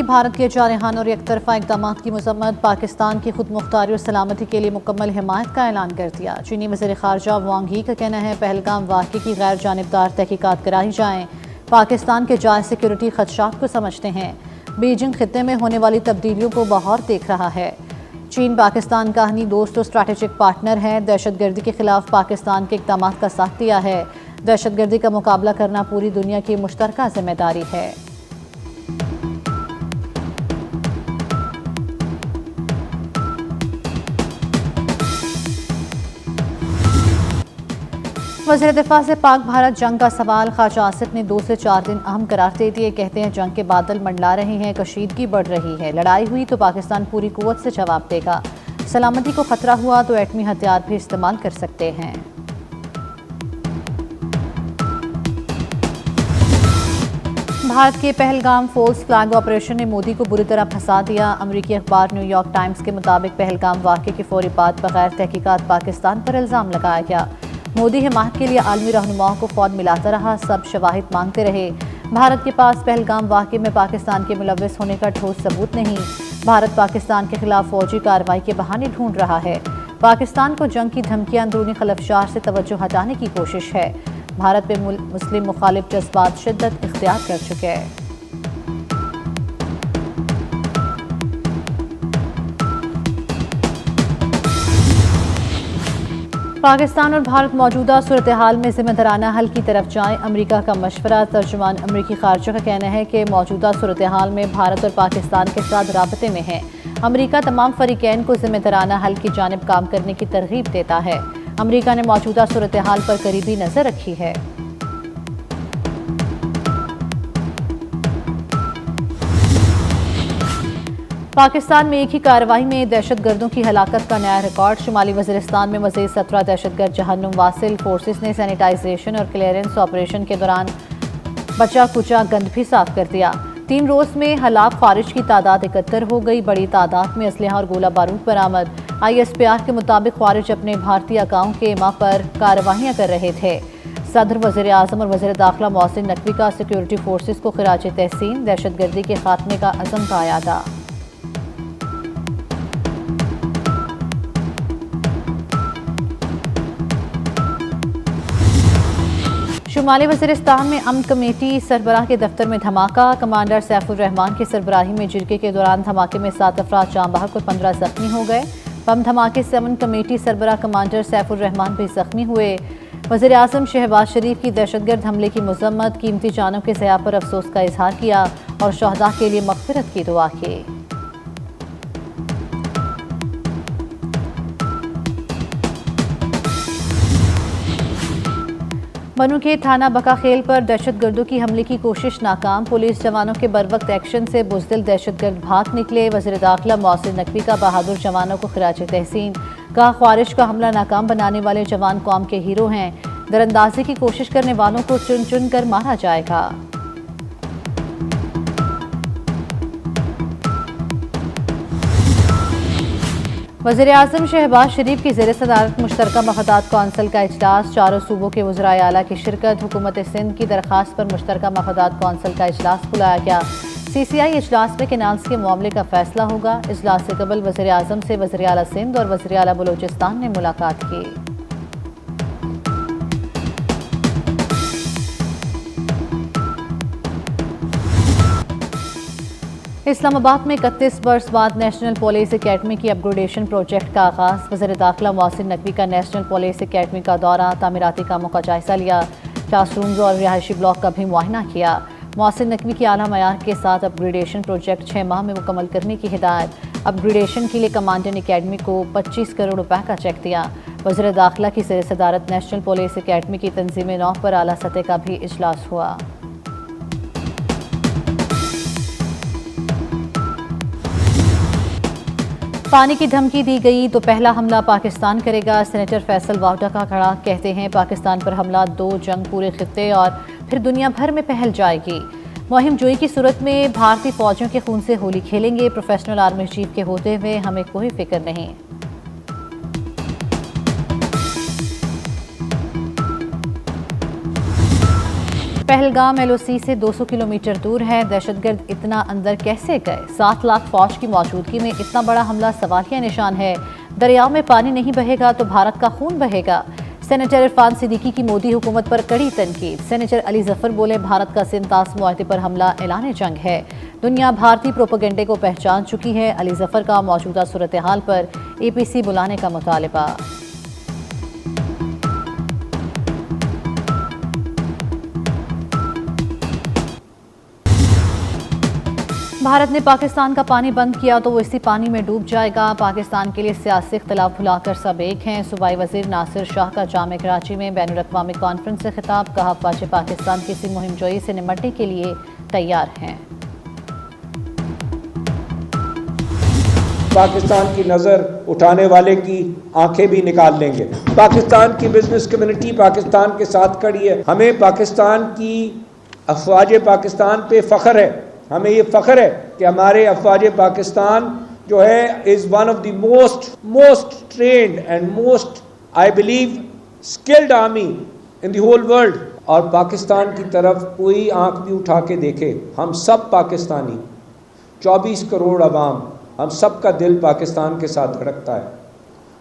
भारत के जारहाना और एकतरफा इकदाम की मजम्मत। पाकिस्तान की खुद मुख्तारी और सलामती के लिए मुकम्मल हिमायत का ऐलान कर दिया। चीनी वज़ीर ख़ारजा वांग ही का कहना है पहलगाम वाक़े की गैर जानिबदार तहकीकात कराई जाएँ। पाकिस्तान के जायज़ सिक्योरिटी खदशात को समझते हैं। बीजिंग खित्ते में होने वाली तब्दीलियों को बगौर देख रहा है। चीन पाकिस्तान का हनी दोस्त और स्ट्रैटेजिक पार्टनर है। दहशतगर्दी के खिलाफ पाकिस्तान के इक़दाम का साथ दिया है। दहशतगर्दी का मुकाबला करना पूरी दुनिया की मुश्तरका जिम्मेदारी है। वज़ीर दिफा से पाक भारत जंग का सवाल। ख्वाजा आसिफ ने 2 से 4 दिन अहम करार दे दिए। कहते हैं जंग के बादल मंडला रहे हैं, कशीदगी बढ़ रही है। लड़ाई हुई तो पाकिस्तान पूरी कुव्वत से जवाब देगा। सलामती को खतरा हुआ तो एटमी हथियार भी इस्तेमाल कर सकते हैं। भारत के पहलगाम फॉल्स फ्लैग ऑपरेशन ने मोदी को बुरी तरह फंसा दिया। अमरीकी अखबार न्यूयॉर्क टाइम्स के मुताबिक पहलगाम वाक़े के फौरी बाद बगैर तहकीकात पाकिस्तान पर इल्ज़ाम लगाया गया। मोदी हिमायत के लिए आलमी रहनुमाओं को फ़ौन मिलाता रहा, सब शवाहिद मांगते रहे। भारत के पास पहलगाम वाक़े में पाकिस्तान के मुलव्वस होने का ठोस सबूत नहीं। भारत पाकिस्तान के खिलाफ फौजी कार्रवाई के बहाने ढूंढ रहा है। पाकिस्तान को जंग की धमकियां अंदरूनी खलफशार से तवज्जो हटाने की कोशिश है। भारत में मुस्लिम मुखालिफ जज्बात शिद्दत इख्तियार कर चुके हैं। पाकिस्तान और भारत मौजूदा सूरत हाल में ज़िम्मेदाराना हल की तरफ जाएं। अमरीका का मशवरा। तर्जुमान अमरीकी खारजा का कहना है कि मौजूदा सूरत हाल में भारत और पाकिस्तान के साथ राबते में है। अमरीका तमाम फरीकैन को ज़िम्मेदाराना हल की जानिब काम करने की तरगीब देता है। अमरीका ने मौजूदा सूरत हाल पर करीबी नज़र रखी है। पाकिस्तान में एक ही कार्रवाई में दहशतगर्दों की हलाकत का नया रिकॉर्ड। शुमाली वज़ीरिस्तान में मज़ीद 17 दहशतगर्द जहन्नुम वासिल। फोर्सेस ने सैनिटाइजेशन और क्लियरेंस ऑपरेशन के दौरान बचा कुचा गंद भी साफ कर दिया। 3 रोज़ में हलाक खारिज की तादाद 71 हो गई। बड़ी तादाद में असलहा और गोला बारूद बरामद। ISPR के मुताबिक खारिज अपने भारतीय गाँव के माह पर कार्रवाइयाँ कर रहे थे। सदर, वज़ीर आज़म और वज़ीर दाखिला मोहसिन नकवी का सिक्योरिटी फोर्सेस को खिराज तहसीन। दहशतगर्दी के खात्मे का अज़म का यादा। शुमाली वज़ीरिस्तान में अमन कमेटी सरबराह के दफ्तर में धमाका। कमांडर सैफुर रहमान की सरबराही में जिरगे के दौरान धमाके में 7 अफराद जाँ बहक और 15 जख्मी हो गए। बम धमाके से अमन कमेटी सरबराह कमांडर सैफुर रहमान भी जख्मी हुए। वज़ीर आज़म शहबाज शरीफ की दहशतगर्द हमले की मजम्मत। कीमती जानों के ज़या पर अफसोस का इजहार किया और शहदा के लिए मग़फ़िरत की दुआ की। बनू के थाना बकाखेल पर दहशतगर्दों की हमले की कोशिश नाकाम। पुलिस जवानों के बरवक्त एक्शन से बुज़दिल दहशतगर्द भाग निकले। वज़ीर दाखिला मोहसिन नकवी का बहादुर जवानों को खिराज तहसीन। कहा ख्वारिज का हमला नाकाम बनाने वाले जवान कौम के हीरो हैं। दरअंदाजी की कोशिश करने वालों को चुन चुन कर मारा जाएगा। वज़ीर आज़म शहबाज शरीफ की ज़ेर सदारत मुश्तरका मफादात कौंसिल का इजलास। चारों सूबों के वज़राए आला की शिरकत। हुकूमत सिंध की दरख्वास्त पर मुश्तरका मफादात कौंसिल का इजलास बुलाया गया। CCI इजलास में कैनाल्स के मामले का फैसला होगा। इजलास से कबल वज़ीर आज़म से वज़ीर आला सिंध और वज़ीर आला बलूचिस्तान ने मुलाकात की। इस्लामाबाद में 31 वर्ष बाद नेशनल पुलिस एकेडमी की अपग्रेडेशन प्रोजेक्ट का आगाज़। वज़ीर दाखिला मोहसिन नकवी का नेशनल पुलिस एकेडमी का दौरा। तामीराती कामों का जायजा लिया। क्लासरूम्स और रिहायशी ब्लॉक का भी मुआयना किया। मोहसिन नकवी की आला मयार के साथ अपग्रेडेशन प्रोजेक्ट 6 माह में मुकम्मल करने की हिदायत। अपग्रेडेशन के लिए कमांडेंट एकेडमी को 25 करोड़ रुपए का चेक दिया। वज़ीर दाखिला की ज़ेर सदारत नेशनल पुलिस एकेडमी की तंजीम नौ पर आला सतह का भी इजलास हुआ। पानी की धमकी दी गई तो पहला हमला पाकिस्तान करेगा। सेनेटर फैसल वावडा का खड़ा। कहते हैं पाकिस्तान पर हमला 2 जंग पूरे खित्ते और फिर दुनिया भर में फैल जाएगी। मुहिम जोई की सूरत में भारतीय फौजियों के खून से होली खेलेंगे। प्रोफेशनल आर्मी चीफ के होते हुए हमें कोई फिक्र नहीं। पहलगाम LOC से 200 किलोमीटर दूर है। दहशतगर्द इतना अंदर कैसे गए? 7 लाख फौज की मौजूदगी में इतना बड़ा हमला सवालिया निशान है। दरियाओं में पानी नहीं बहेगा तो भारत का खून बहेगा। सेनेटर इरफान सिद्दीकी की मोदी हुकूमत पर कड़ी तनकीद। सेनेटर अली जफर बोले, भारत का सिंतास मुआहदे पर हमला ऐलान जंग है। दुनिया भारतीय प्रोपेगेंडे को पहचान चुकी है। अली जफर का मौजूदा सूरत हाल पर APC बुलाने का मुतालबा। भारत ने पाकिस्तान का पानी बंद किया तो वो इसी पानी में डूब जाएगा। पाकिस्तान के लिए सियासी इख्तिलाफ भुलाकर सब एक हैं। सूबाई वजीर नासिर शाह का जामे कराची में बैनुल-अक़वामी कॉन्फ्रेंस से खिताब। कहा, अफ़वाज पाकिस्तान किसी मुहिम जोई से निमटने के लिए तैयार हैं। पाकिस्तान की नज़र उठाने वाले की आंखें भी निकाल लेंगे। पाकिस्तान की बिजनेस कम्युनिटी पाकिस्तान के साथ खड़ी है। हमें पाकिस्तान की अफ़वाज पाकिस्तान पे फ़ख्र है। हमें ये फ़ख्र है कि हमारे अफ़वाज पाकिस्तान जो है is one of the most trained and most I believe skilled army in the whole world. और पाकिस्तान की तरफ कोई आंख भी उठा के देखे, हम सब पाकिस्तानी 24 करोड़ अवाम, हम सब का दिल पाकिस्तान के साथ धड़कता है।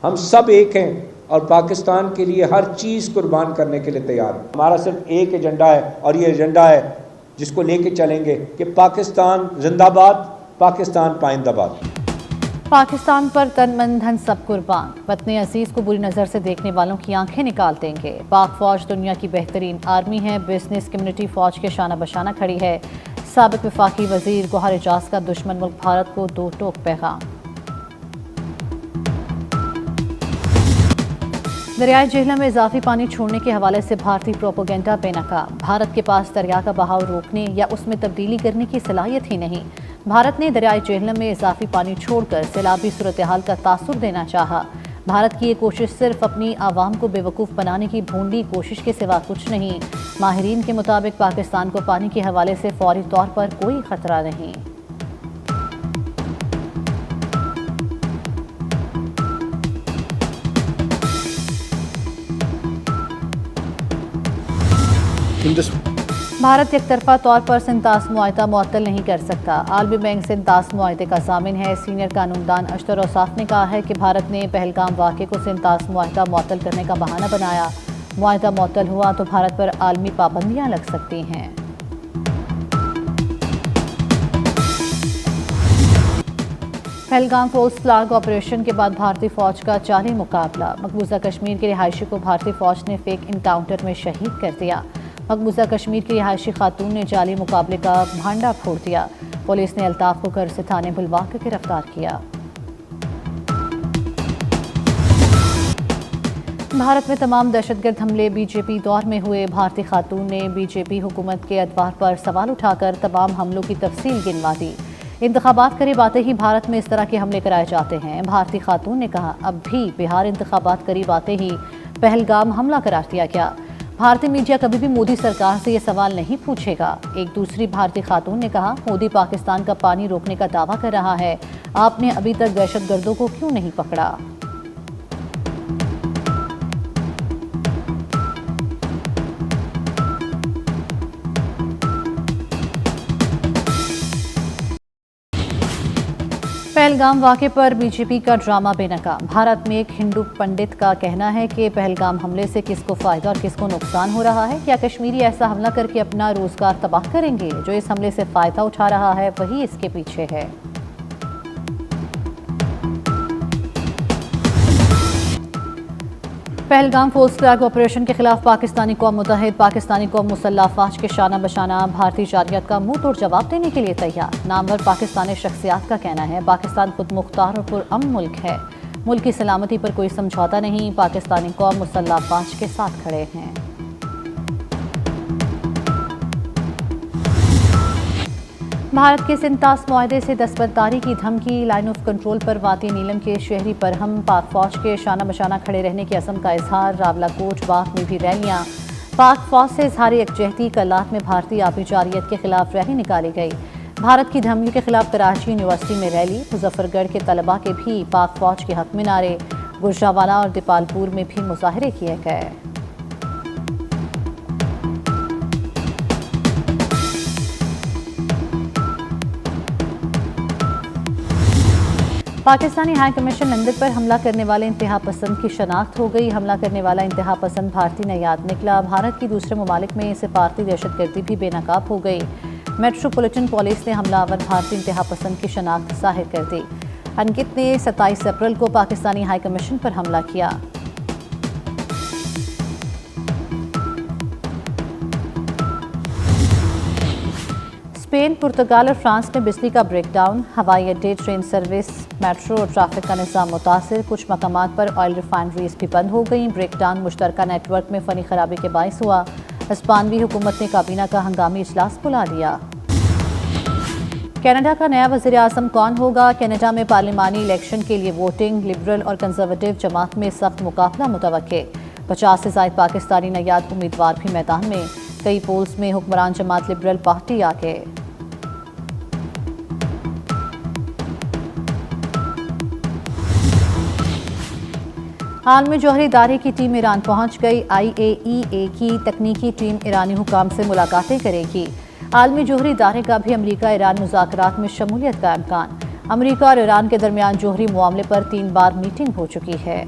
हम सब एक हैं और पाकिस्तान के लिए हर चीज़ कुर्बान करने के लिए तैयार हैं। हमारा सिर्फ एक एजेंडा है और ये एजेंडा है जिसको लेके चलेंगे कि पाकिस्तान जिंदाबाद, पाकिस्तान पाइंदाबाद। पाकिस्तान पर तन मन धन सब कुर्बान। वतन अजीज को बुरी नज़र से देखने वालों की आंखें निकाल देंगे। पाक फौज दुनिया की बेहतरीन आर्मी है। बिजनेस कम्युनिटी फौज के शाना बशाना खड़ी है। साबिक वफाकी वजीर गौहर एजाज का दुश्मन मुल्क भारत को दो टोक पैगाम। दरियाए जेहलम में इजाफी पानी छोड़ने के हवाले से भारतीय प्रोपेगेंडा बेनकाब। भारत के पास दरिया का बहाव रोकने या उसमें तब्दीली करने की सलाहियत ही नहीं। भारत ने दरियाए जेहलम में इजाफी पानी छोड़कर सैलाबी सूरत हाल का तासुर देना चाहा। भारत की ये कोशिश सिर्फ अपनी आवाम को बेवकूफ़ बनाने की भूंडी कोशिश के सिवा कुछ नहीं। माहिरीन के मुताबिक पाकिस्तान को पानी के हवाले से फौरी तौर पर कोई खतरा नहीं। भारत एक तरफा तौर पर सिंतास मुआहदा मुअत्तल नहीं कर सकता। आलमी बैंक सिंतास मुआहदे का ज़ामिन है। सीनियर कानूनदान अशतर औसाफ ने कहा है कि भारत ने पहलगाम वाक़े को सिंतास मुआहदा मुअत्तल करने का बहाना बनाया। मुआहदा मुअत्तल हुआ तो भारत पर आलमी पाबंदियाँ लग सकती हैं। पहलगाम फोर्स फ्लैग ऑपरेशन के बाद भारतीय फौज का जाली मुकाबला। मकबूजा कश्मीर के रिहायशी को भारतीय फौज ने फेक इनकाउंटर में शहीद कर दिया। मकबूजा कश्मीर की रिहायशी खातून ने जाली मुकाबले का भांडा फोड़ दिया। पुलिस ने अल्ताफ को घर से थाने बुलवा कर गिरफ्तार किया। भारत में तमाम दहशतगर्द हमले बीजेपी दौर में हुए। भारतीय खातून ने बीजेपी हुकूमत के अदवार पर सवाल उठाकर तमाम हमलों की तफसील गिनवा दी। इंतखाबात करीब आते ही भारत में इस तरह के हमले कराए जाते हैं। भारतीय खातून ने कहा, अब भी बिहार इंतखाबात करीब आते ही पहलगाम हमला करार दिया गया। भारतीय मीडिया कभी भी मोदी सरकार से ये सवाल नहीं पूछेगा। एक दूसरी भारतीय खातून ने कहा, मोदी पाकिस्तान का पानी रोकने का दावा कर रहा है, आपने अभी तक दहशतगर्दों को क्यों नहीं पकड़ा? पहलगाम वाक़े पर बीजेपी का ड्रामा बेनकाब। भारत में एक हिंदू पंडित का कहना है कि पहलगाम हमले से किसको फ़ायदा और किसको नुकसान हो रहा है। क्या कश्मीरी ऐसा हमला करके अपना रोज़गार तबाह करेंगे? जो इस हमले से फ़ायदा उठा रहा है वही इसके पीछे है। पहलगाम फोर्स फ्लैग ऑपरेशन के खिलाफ पाकिस्तानी कौम मुतहद। पाकिस्तानी कौम मुसल्लह अफ़वाज के शाना बशाना भारतीय जारियत का मुंह तोड़ जवाब देने के लिए तैयार। नामवर पाकिस्तानी शख्सियात का कहना है, पाकिस्तान खुद मुख्तार और पुरअमन मुल्क है। मुल्क की सलामती पर कोई समझौता नहीं। पाकिस्तानी कौम मुसल्लह अफ़वाज के साथ खड़े हैं। भारत के सिंतास मुआहदे से दस्तबरदारी की धमकी। लाइन ऑफ कंट्रोल पर वादी नीलम के शहरी पर हम पाक फौज के शाना बशाना खड़े रहने के असम का इजहार। रावलाकोट बाग में भी रैलियां। पाक फौज से इजहार यकजहती। कल्लात में भारतीय आबी जारियत के खिलाफ रैली निकाली गई। भारत की धमकी के खिलाफ कराची यूनिवर्सिटी में रैली। मुजफ्फरगढ़ के तलबा के भी पाक फौज के हक में नारे। गुजरावाला और दीपालपुर में भी मुजाहरे किए गए। पाकिस्तानी हाई कमीशन लंदन पर हमला करने वाले इंतहा पसंद की शनाख्त हो गई। हमला करने वाला इंतहा पसंद भारतीय नयाद निकला। भारत की दूसरे ममालिक में सिफारती दहशतगर्दी भी बेनकाब हो गई। मेट्रोपॉलिटन पुलिस ने हमलावर भारतीय इंतहा पसंद की शनाख्त जाहिर कर दी। अंकित ने 27 अप्रैल को पाकिस्तानी हाई कमीशन पर हमला किया। स्पेन, पुर्तगाल और फ्रांस में बिजली का ब्रेकडाउन, हवाई अड्डे, ट्रेन सर्विस, मेट्रो और ट्रैफिक का निज़ाम मुतासिर। कुछ मकामात पर ऑयल रिफाइनरीज भी बंद हो गई। ब्रेकडाउन मुश्तरका नेटवर्क में फ़नी खराबी के बायस हुआ। हिस्पानवी हुकूमत ने काबीना का हंगामी इजलास बुला लिया। कनाडा का नया वज़ीर आज़म कौन होगा? कनाडा में पार्लिमानी इलेक्शन के लिए वोटिंग। लिबरल और कंजर्वेटिव जमात में सख्त मुकाबला मुतवक्के। 50 से ज़ायद पाकिस्तानी नयाद उम्मीदवार भी मैदान में। कई पोल्स में हुक्मरान जमात लिबरल पार्टी आगे। आलमी जौहरी इदारे की टीम ईरान पहुंच गई। IAEA की तकनीकी टीम ईरानी हुकाम से मुलाकातें करेगी। आलमी जौहरी इदारे का भी अमरीका ईरान मुज़ाकरात में शमूलियत का इम्कान। अमरीका और ईरान के दरमियान जौहरी मामले पर 3 बार मीटिंग हो चुकी है।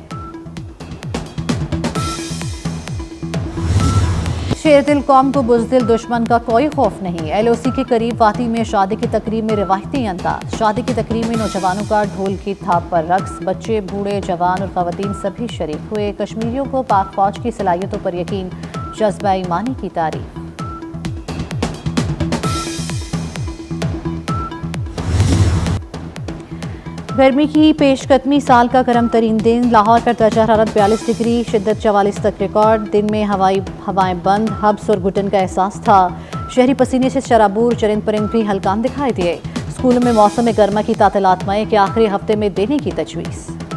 शेर दिल कौम को बुज़दिल दुश्मन का कोई खौफ नहीं। LOC के करीब वादी में शादी की तकरीब में रिवायती अंदाज। शादी की तकरीब में नौजवानों का ढोल की थाप पर रक्स। बच्चे, बूढ़े, जवान और ख़वातीन सभी शरीक हुए। कश्मीरियों को पाक फौज की सलाहियतों पर यकीन, जज्बा ईमानी की तारीफ। गर्मी की पेशकदमी, साल का गर्म तरीन दिन। लाहौर का दर्जा हरारत 42 डिग्री, शिद्दत 44 तक रिकॉर्ड। दिन में हवाएं बंद, हब्स और घुटन का एहसास था। शहरी पसीने से शराबूर, चरिंद परिंद भी हल्कान दिखाई दिए। स्कूलों में मौसम गर्मा की तातीलात मई के आखिरी हफ्ते में देने की तजवीज़।